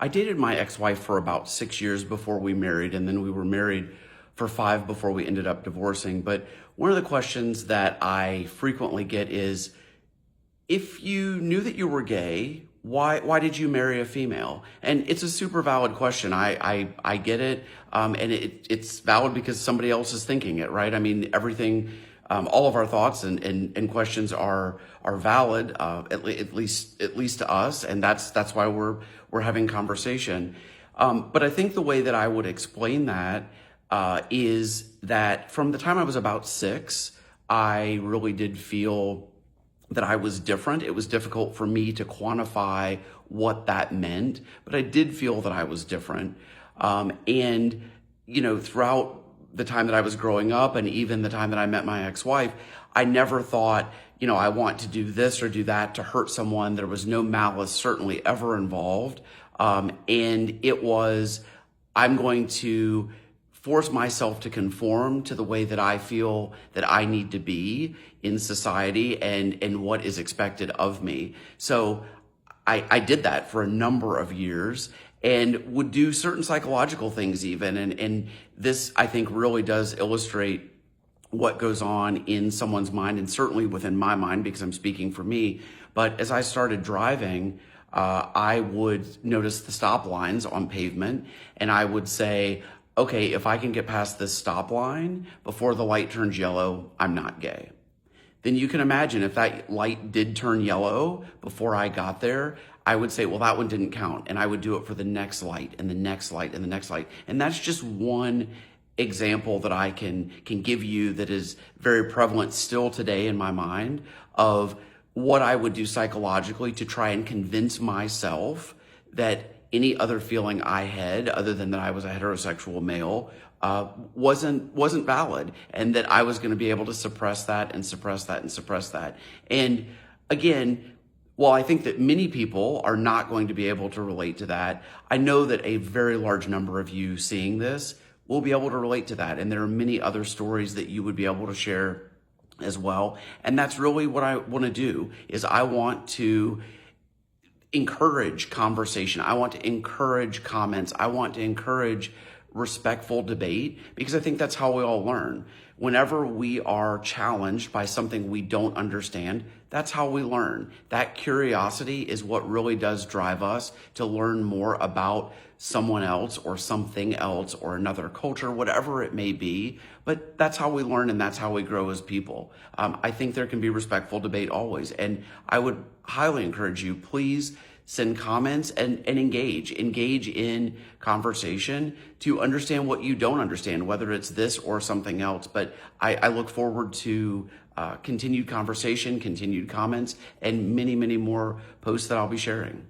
I dated my ex-wife for about 6 years before we married, and then we were married for 5 before we ended up divorcing. But one of the questions that I frequently get is, if you knew that you were gay, why did you marry a female? And it's a super valid question. I get it, and it's valid because somebody else is thinking it, right? I mean, everything, all of our thoughts and questions are valid, at least to us, and that's why we're having conversation. But I think the way that I would explain that is that from the time I was about 6, I really did feel that I was different. It was difficult for me to quantify what that meant, but I did feel that I was different. And, throughout the time that I was growing up and even the time that I met my ex-wife, I never thought, I want to do this or do that to hurt someone. There was no malice certainly ever involved. And it was, I'm going to force myself to conform to the way that I feel that I need to be in society and what is expected of me. So I did that for a number of years and would do certain psychological things even. And this, I think, really does illustrate what goes on in someone's mind, and certainly within my mind, because I'm speaking for me. But as I started driving, I would notice the stop lines on pavement, and I would say, okay, if I can get past this stop line before the light turns yellow, I'm not gay. Then you can imagine if that light did turn yellow before I got there, I would say, well, that one didn't count. And I would do it for the next light and the next light and the next light. And that's just one example that I can give you that is very prevalent still today in my mind of what I would do psychologically to try and convince myself that any other feeling I had other than that I was a heterosexual male wasn't valid, and that I was going to be able to suppress that and suppress that and suppress that. And again, while I think that many people are not going to be able to relate to that, I know that a very large number of you seeing this will be able to relate to that. And there are many other stories that you would be able to share as well. And that's really what I want to do, is I want to encourage conversation. I want to encourage comments. I want to encourage respectful debate, because I think that's how we all learn. Whenever we are challenged by something we don't understand, that's how we learn. That curiosity is what really does drive us to learn more about someone else or something else or another culture, whatever it may be. But that's how we learn, and that's how we grow as people. I think there can be respectful debate always. And I would highly encourage you, please send comments and engage in conversation to understand what you don't understand, whether it's this or something else. But I look forward to continued conversation, continued comments, and many, many more posts that I'll be sharing.